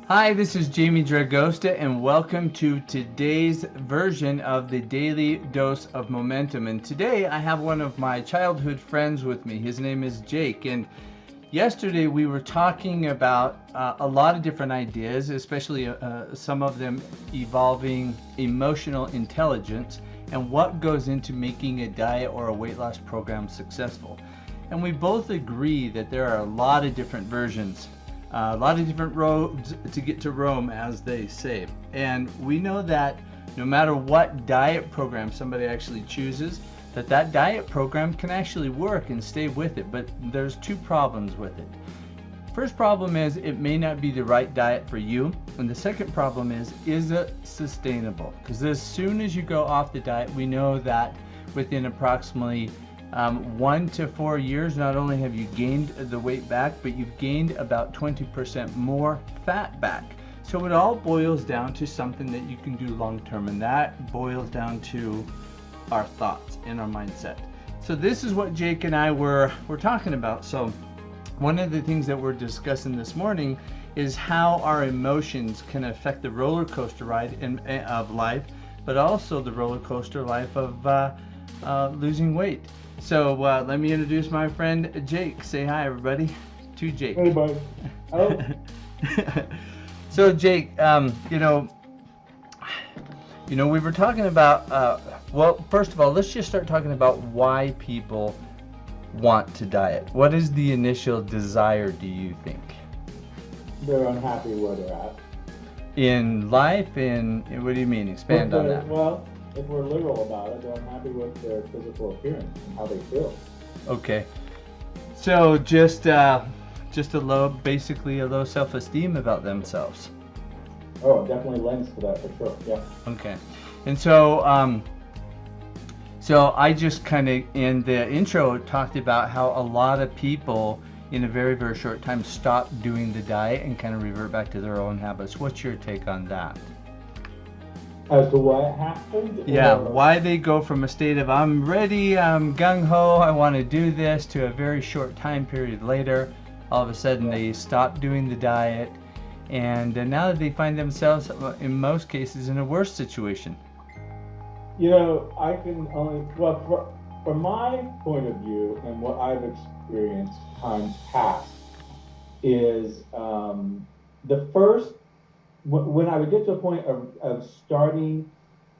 Hi, this is Jamey Dragostea, and welcome to today's version of the Daily Dose of Momentum. And today I have one of my childhood friends with me. His name is Jake. And yesterday we were talking about a lot of different ideas, especially some of them involving emotional intelligence and what goes into making a diet or a weight loss program successful. And we both agree that there are a lot of different versions. A lot of different roads to get to Rome, as they say. And we know that no matter what diet program somebody actually chooses, that diet program can actually work and stay with it. But there's two problems with it. First problem is it may not be the right diet for you. And the second problem is it sustainable? Because as soon as you go off the diet, we know that within approximately 1 to 4 years, not only have you gained the weight back, but you've gained about 20% more fat back. So it all boils down to something that you can do long term, and that boils down to our thoughts and our mindset. So this is what Jake and I were talking about. So one of the things that we're discussing this morning is how our emotions can affect the roller coaster ride of life, but also the roller coaster life of losing weight. So let me introduce my friend Jake. Say hi, everybody, to Jake. Hey, bud. Oh. So Jake, we were talking about. Well, first of all, let's just start talking about why people want to diet. What is the initial desire, do you think? They're unhappy where they're at. In life, what do you mean? Expand on that. Well, if we're literal about it, they're unhappy with their physical appearance and how they feel. Okay. So just basically a low self-esteem about themselves. Oh, it definitely lends to that for sure. Yeah. Okay. And so so I just kind of in the intro talked about how a lot of people in a very, very short time stop doing the diet and kind of revert back to their own habits. What's your take on that? As to what happened? Yeah, why they go from a state of I'm ready, I'm gung-ho, I want to do this, to a very short time period later, all of a sudden they stop doing the diet, and now that they find themselves, in most cases, in a worse situation. I can only, from my point of view and what I've experienced times past is the first, when I would get to a point of starting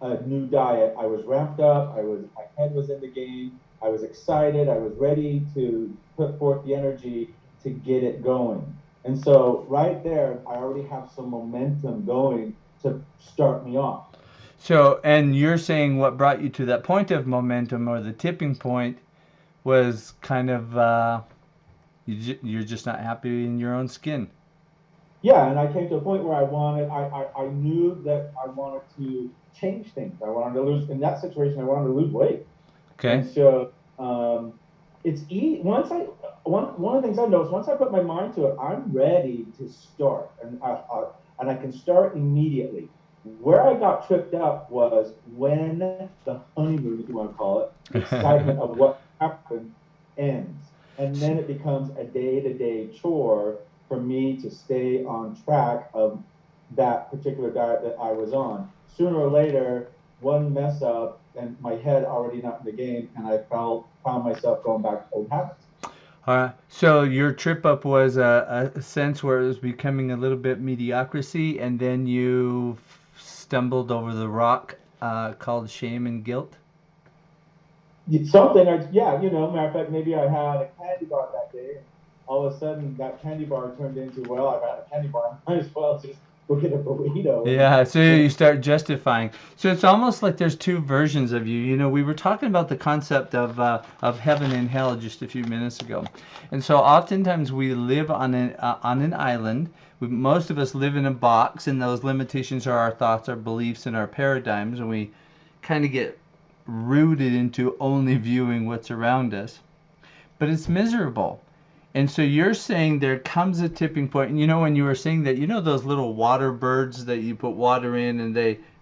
a new diet, I was ramped up, my head was in the game, I was excited, I was ready to put forth the energy to get it going. And so right there, I already have some momentum going to start me off. So, and you're saying what brought you to that point of momentum, or the tipping point, was kind of you're just not happy in your own skin. Yeah, and I came to a point where I knew that I wanted to change things. I wanted to lose, in that situation, I wanted to lose weight. Okay. And so it's easy. One of the things I noticed, once I put my mind to it, I'm ready to start, and I can start immediately. Where I got tripped up was when the honeymoon, if you want to call it, the excitement of what happened ends. And then it becomes a day-to-day chore for me to stay on track of that particular diet that I was on. Sooner or later, one mess up and my head already not in the game, and I found myself going back to old habits. So your trip up was a sense where it was becoming a little bit mediocrity, and then you stumbled over the rock called shame and guilt? Something, matter of fact, maybe I had a candy bar that day, and all of a sudden that candy bar turned into, well, I've had a candy bar, I might as well just go get a burrito. Yeah, so you start justifying. So it's almost like there's two versions of you. We were talking about the concept of heaven and hell just a few minutes ago, and so oftentimes we live on an island. Most of us live in a box, and those limitations are our thoughts, our beliefs, and our paradigms, and we kind of get rooted into only viewing what's around us. But it's miserable. And so you're saying there comes a tipping point, and when you were saying that, those little water birds that you put water in and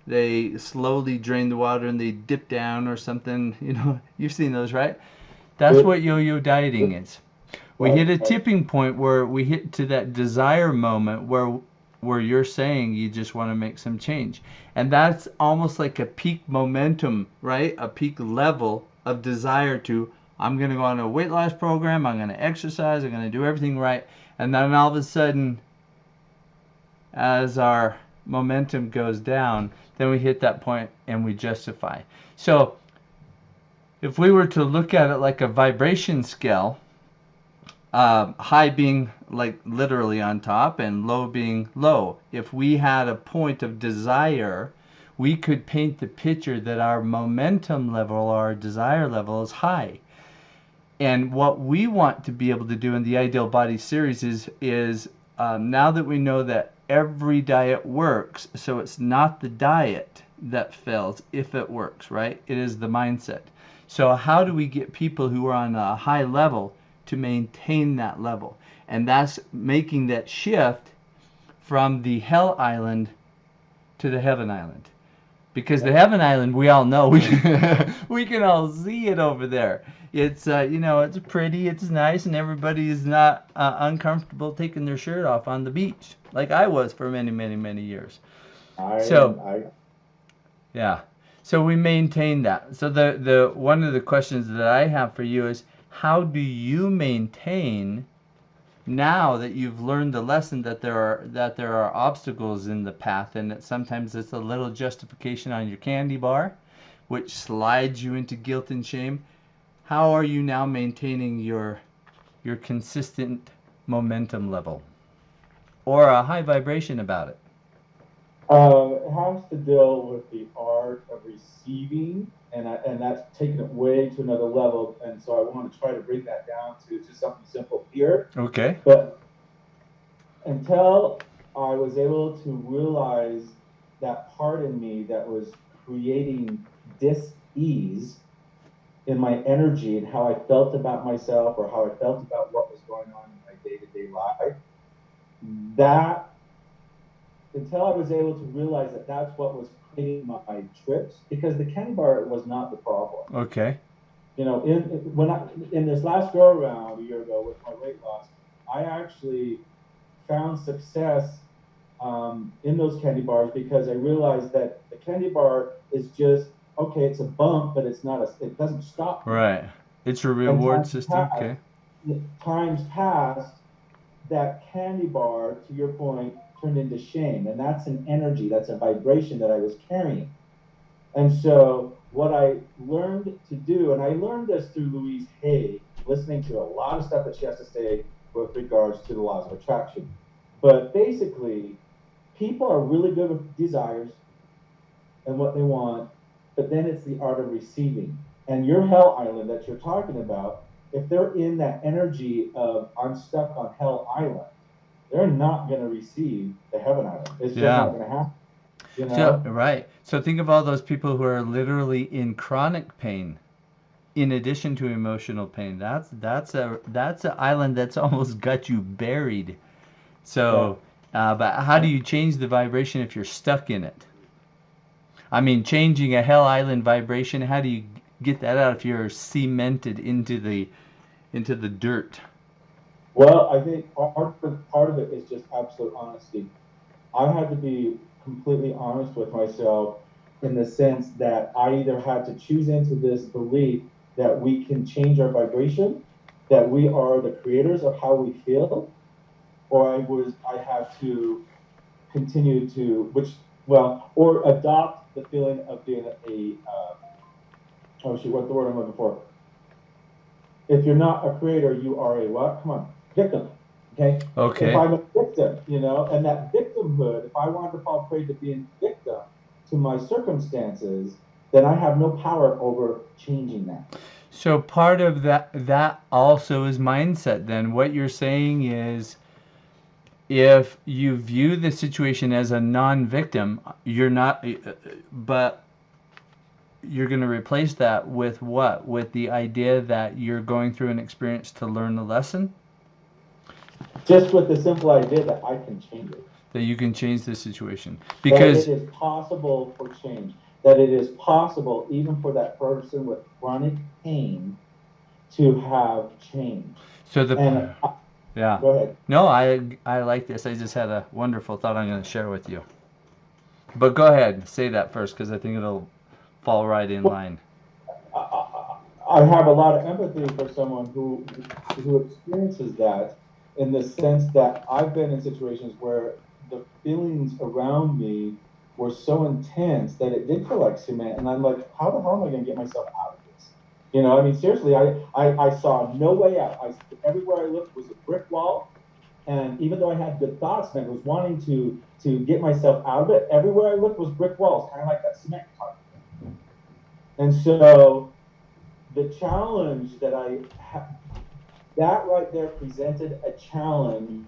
they slowly drain the water and they dip down or something, you've seen those, right? That's what yo-yo dieting is. We hit a tipping point where we hit to that desire moment where where you're saying you just want to make some change. And that's almost like a peak momentum, right? A peak level of desire to, I'm going to go on a weight loss program, I'm going to exercise, I'm going to do everything right. And then all of a sudden, as our momentum goes down, then we hit that point and we justify. So if we were to look at it like a vibration scale, high being like literally on top and low being low, if we had a point of desire, we could paint the picture that our momentum level, our desire level is high. And what we want to be able to do in the Ideal Body series is now that we know that every diet works, so it's not the diet that fails if it works, right? It is the mindset. So how do we get people who are on a high level to maintain that level? And that's making that shift from the hell island to the heaven island. Because the heaven island, we all know, we can all see it over there. It's it's pretty, it's nice, and everybody is not uncomfortable taking their shirt off on the beach like I was for many, many, many years. Yeah. So we maintain that. So the one of the questions that I have for you is, how do you maintain, now that you've learned the lesson that there are obstacles in the path, and that sometimes it's a little justification on your candy bar, which slides you into guilt and shame? How are you now maintaining your consistent momentum level, or a high vibration about it? It has to deal with the art of receiving, and that's taking it way to another level. And so I want to try to break that down to just something simple here. Okay. But until I was able to realize that part in me that was creating dis-ease in my energy and how I felt about myself, or how I felt about what was going on in my day-to-day life, that until I was able to realize that that's what was creating my trips, because the candy bar was not the problem. Okay. In this last go around a year ago with my weight loss, I actually found success in those candy bars, because I realized that the candy bar is just, okay, it's a bump, but it's not it doesn't stop. Right. It's a reward system. Okay. Times past, that candy bar, to your point, turned into shame, and that's an energy, that's a vibration that I was carrying. And so what I learned to do, and I learned this through Louise Hay, listening to a lot of stuff that she has to say with regards to the laws of attraction. But basically, people are really good with desires and what they want, but then it's the art of receiving. And your hell island that you're talking about, if they're in that energy of, I'm stuck on hell island, they're not going to receive the heaven island. It's just not going to happen. So, right. So think of all those people who are literally in chronic pain, in addition to emotional pain. That's an island that's almost got you buried. So, but how do you change the vibration if you're stuck in it? I mean, changing a hell island vibration, how do you get that out if you're cemented into the dirt? Well, I think part of it is just absolute honesty. I had to be completely honest with myself, in the sense that I either had to choose into this belief that we can change our vibration, that we are the creators of how we feel, or I had to continue to, or adopt the feeling of being what's the word I'm looking for? If you're not a creator, you are a what? Come on, victim. Okay. If I'm a victim, and that victimhood, if I wanted to fall prey to being victim to my circumstances, then I have no power over changing that. So part of that also is mindset. Then what you're saying is, if you view the situation as a non-victim, you're not, but you're going to replace that with what? With the idea that you're going through an experience to learn a lesson? Just with the simple idea that I can change it. That you can change the situation. Because that it is possible for change. That it is possible, even for that person with chronic pain, to have change. So Yeah. Go ahead. No, I like this. I just had a wonderful thought I'm going to share with you. But go ahead, say that first because I think it'll fall right in Well, line. I have a lot of empathy for someone who experiences that, in the sense that I've been in situations where the feelings around me were so intense that it did feel like cement, and I'm like, how the hell am I going to get myself out of this? I mean, seriously, I saw no way out. Everywhere I looked was a brick wall, and even though I had good thoughts and I was wanting to get myself out of it, everywhere I looked was brick walls, kind of like that cement car. And so the challenge that right there presented a challenge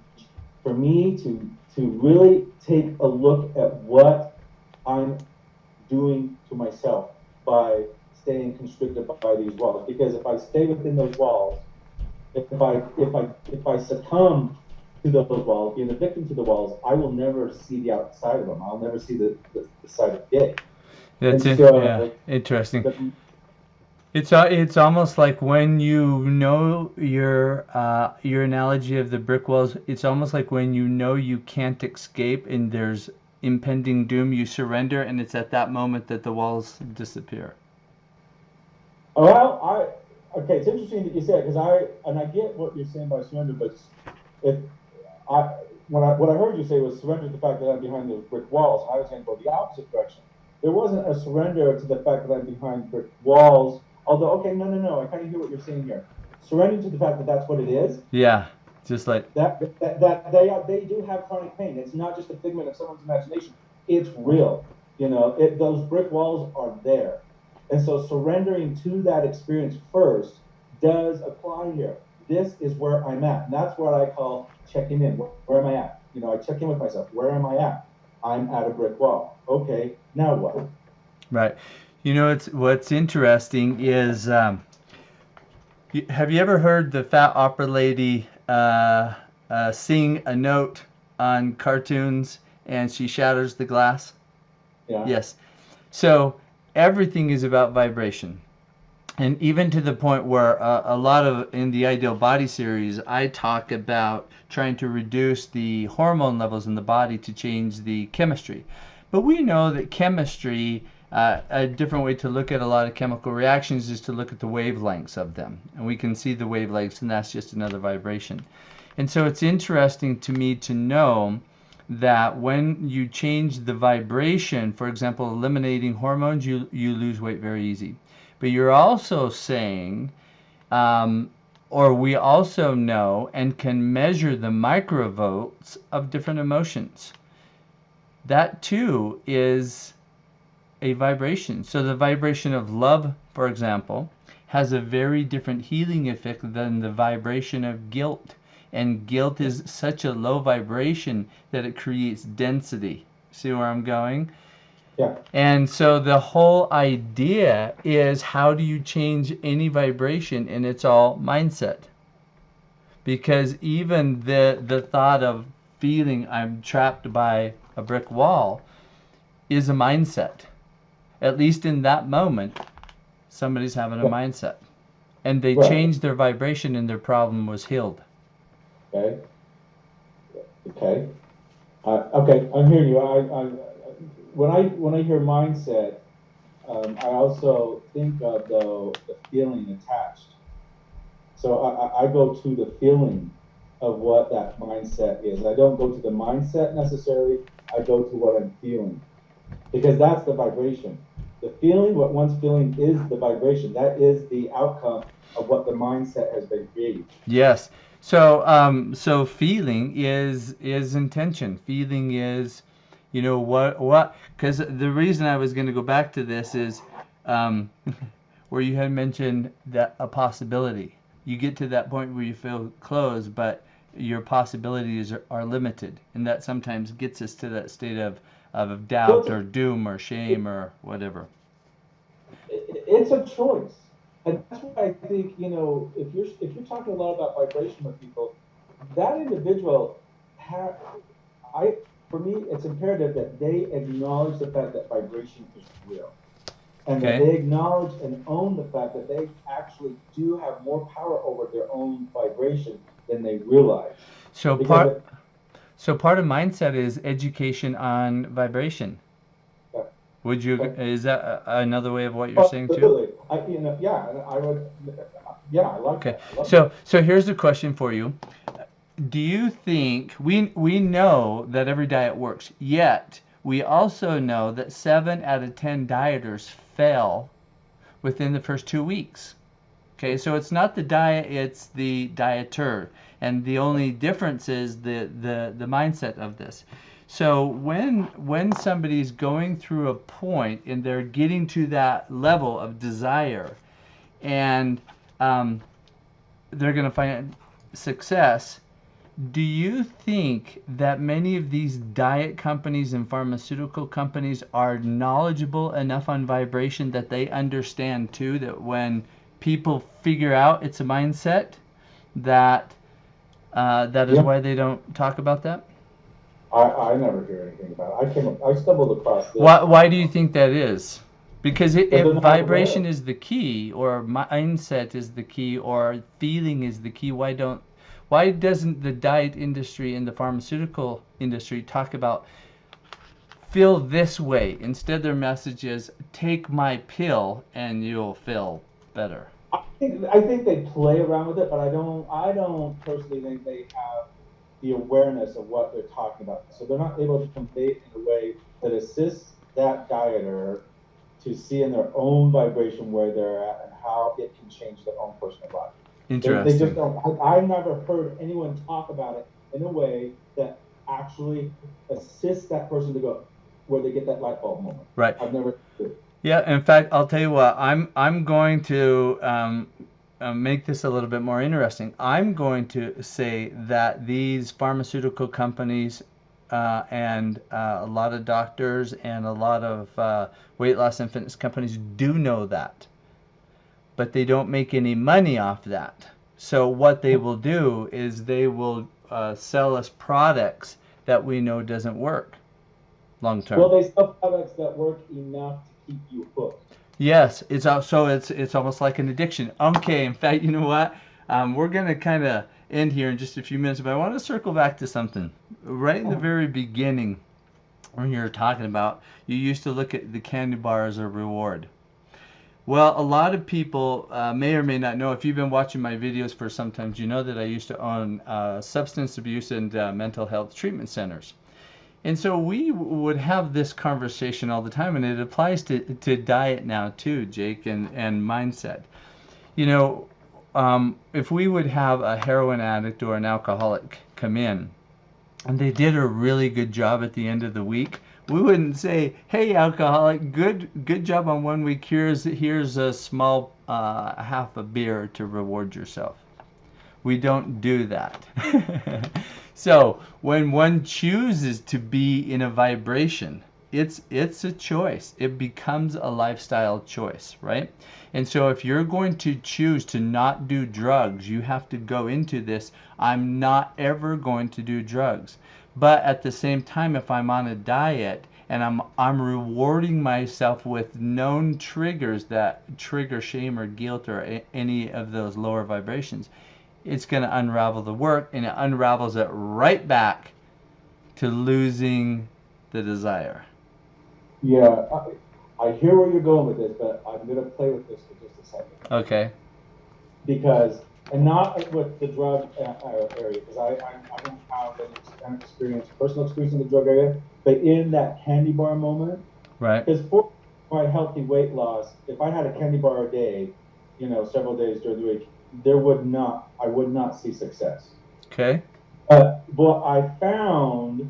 for me to really take a look at what I'm doing to myself by staying constricted by these walls. Because if I stay within those walls, if I succumb to those walls, being a victim to the walls, I will never see the outside of them. I'll never see the side of day. And Yeah, so interesting. the, It's almost like when you know your analogy of the brick walls. It's almost like when you know you can't escape and there's impending doom, you surrender, and it's at that moment that the walls disappear. well, okay, it's interesting that you said, because I get what you're saying by surrender, but if I what I heard you say was surrender to the fact that I'm behind those brick walls. I was going to go the opposite direction. There wasn't a surrender to the fact that I'm behind brick walls. Although, okay, no, I kind of hear what you're saying here. Surrendering to the fact that that's what it is. Yeah, just like That they do have chronic pain. It's not just a figment of someone's imagination. It's real. Those brick walls are there, and so surrendering to that experience first does apply here. This is where I'm at. And that's what I call checking in. Where am I at? I check in with myself. Where am I at? I'm at a brick wall. Okay, now what? right. It's what's interesting is have you ever heard the fat opera lady sing a note on cartoons and she shatters the glass? Yeah. Yes. So everything is about vibration. And even to the point where a lot of in the Ideal Body series, I talk about trying to reduce the hormone levels in the body to change the chemistry. But we know that chemistry, a different way to look at a lot of chemical reactions is to look at the wavelengths of them. And we can see the wavelengths, and that's just another vibration. And so it's interesting to me to know that when you change the vibration, for example, eliminating hormones, you lose weight very easy. But you're also saying, or we also know and can measure the microvolts of different emotions. That too is a vibration. So the vibration of love, for example, has a very different healing effect than the vibration of guilt. And guilt is such a low vibration that it creates density. See where I'm going? Yeah. And so the whole idea is, how do you change any vibration? And it's all mindset. Because even the thought of feeling I'm trapped by a brick wall is a mindset. At least in that moment, somebody's having a Yeah. mindset. And they Right. changed their vibration and their problem was healed. Okay. Okay. Okay. I'm hearing you. When I hear mindset, I also think of the feeling attached. So I go to the feeling of what that mindset is. I don't go to the mindset necessarily. I go to what I'm feeling, because that's the vibration. The feeling, what one's feeling, is the vibration. That is the outcome of what the mindset has been creating. Yes. So feeling is intention. Feeling is, what? Because the reason I was going to go back to this is, um, where you had mentioned that a possibility. You get to that point where you feel closed, but your possibilities are limited, and that sometimes gets us to that state of doubt Well, or doom or shame or whatever. it's a choice, and that's why I think, if you're talking a lot about vibration with people, that individual ha- I for me, it's imperative that they acknowledge the fact that vibration is real. and that Okay. they acknowledge and own the fact that they actually do have more power over their own vibration than they realize. So Because part so part of mindset is education on vibration. Would you is that another way of what you're saying too? absolutely, yeah, and I would, yeah, I like Okay. that. I love that. So here's the question for you. Do you think we know that every diet works, yet we also know that 7 out of 10 dieters fail within the first 2 weeks? Okay, so it's not the diet, it's the dieter. And the only difference is the mindset of this. So when somebody's going through a point and they're getting to that level of desire, and um, they're going to find success, do you think that many of these diet companies and pharmaceutical companies are knowledgeable enough on vibration that they understand too that when people figure out it's a mindset, that that is Yeah, why they don't talk about that? I never hear anything about it. I stumbled across this Why do you think that is? Because because if they're not aware. vibration is the key, or mindset is the key, or feeling is the key, why doesn't the diet industry and the pharmaceutical industry talk about feel this way? Instead, their message is take my pill and you'll feel better. I think they play around with it, but I don't personally think they have the awareness of what they're talking about. So they're not able to convey it in a way that assists that dieter to see in their own vibration where they're at and how it can change their own personal life. They just Interesting. don't. I've never heard anyone talk about it in a way that actually assists that person to go where they get that light bulb moment. Right. I've never. Yeah. In fact, I'll tell you what. I'm going to make this a little bit more interesting. I'm going to say that these pharmaceutical companies and a lot of doctors and a lot of weight loss and fitness companies do know that, but they don't make any money off that. So what they will do is they will sell us products that we know doesn't work long Well, term. they sell products that work enough to keep you hooked. Yes, it's almost like an addiction. Okay, in fact, you know what? We're gonna kind of end here in just a few minutes, but I want to circle back to something right in the very beginning when you were talking about you used to look at the candy bar as a reward. Well, a lot of people may or may not know. If you've been watching my videos for some time, you know that I used to own substance abuse and mental health treatment centers. And so we would have this conversation all the time, and it applies to diet now too, Jake, and mindset. You know, if we would have a heroin addict or an alcoholic come in, and they did a really good job at the end of the week, we wouldn't say, "Hey, alcoholic, good job on 1 week. Here's a small half a beer to reward yourself." We don't do that. So when one chooses to be in a vibration, it's a choice. It becomes a lifestyle choice, right? And so if you're going to choose to not do drugs, you have to go into this, I'm not ever going to do drugs. But at the same time, if I'm on a diet and I'm rewarding myself with known triggers that trigger shame or guilt or any of those lower vibrations, it's going to unravel the work, and it unravels it right back to losing the desire. Yeah, I hear where you're going with this, but I'm going to play with this for just a second Okay. because, and not with the drug area, because I don't have any experience, personal experience in the drug area, but in that candy bar moment, Right. because for my healthy weight loss, if I had a candy bar a day, several days during the week, I would not see success. Okay. What I found,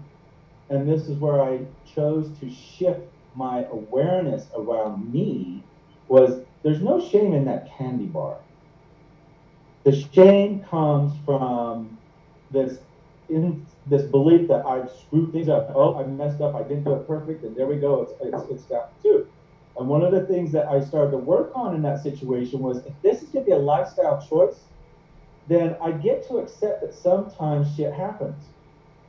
and this is where I chose to shift my awareness around me, was there's no shame in that candy bar. The shame comes from this this belief that I've screwed things up. Oh, I messed up. I didn't do it perfect, and there we go. It's down too. And one of the things that I started to work on in that situation was if this is going to be a lifestyle choice, then I get to accept that sometimes shit happens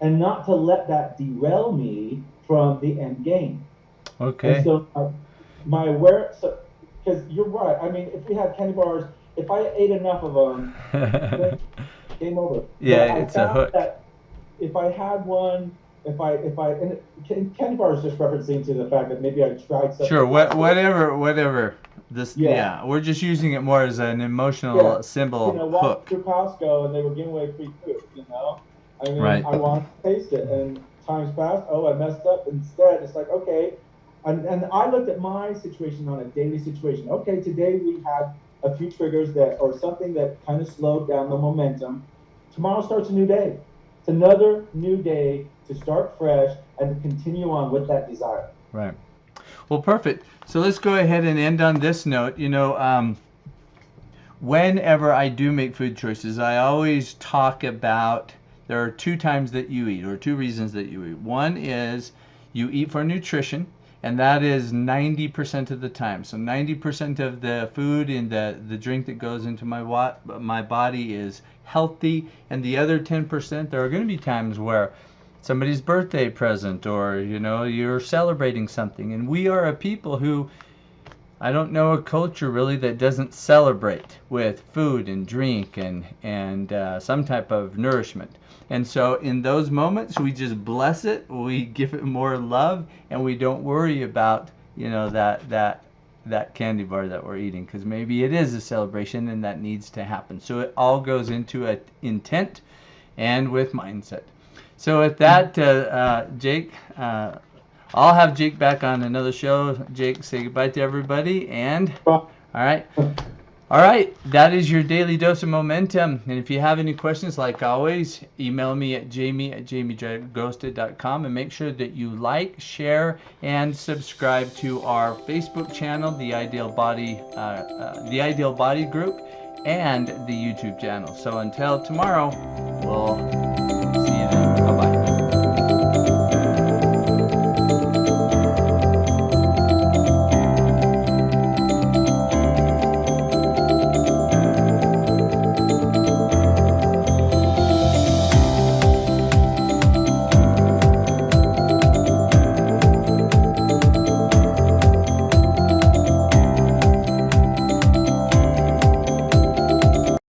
and not to let that derail me from the end game. And Okay. so my aware, so because you're right. I mean, if we had candy bars, if I ate enough of them, then game over. But Yeah, I it's a found hook. that if I had one, and candy bar is just referencing to the fact that maybe I tried Sure, something last year. whatever. This, Yeah, yeah, we're just using it more as an yeah. emotional symbol Walking hook. through Costco and they were giving away free food. I mean, Right. I wanted to taste it, and times passed. Oh, I messed up. Instead, it's like okay, and I looked at my situation on a daily situation. Okay, today we had a few triggers that or something that kind of slowed down the momentum. Tomorrow starts a new day. It's another new day to start fresh and to continue on with that desire. Right. Well, perfect. So let's go ahead and end on this note. Whenever I do make food choices, I always talk about there are two times that you eat, or two reasons that you eat. One is you eat for nutrition, and that is 90% of the time. So 90% of the food and the drink that goes into my body is healthy, and the other 10%, there are going to be times where somebody's birthday present or you're celebrating something, and we are a people who I don't know a culture really that doesn't celebrate with food and drink and some type of nourishment. And so in those moments, we just bless it, we give it more love, and we don't worry about that candy bar that we're eating, because maybe it is a celebration and that needs to happen. So it all goes into an intent and with mindset. So with that, Jake, I'll have Jake back on another show. Jake, say goodbye to everybody. And Well, all right. All right. That is your daily dose of momentum. And if you have any questions, like always, email me at jamey@jameydragostea.com, and make sure that you like, share, and subscribe to our Facebook channel, the Ideal Body Group, and the YouTube channel. So until tomorrow, we'll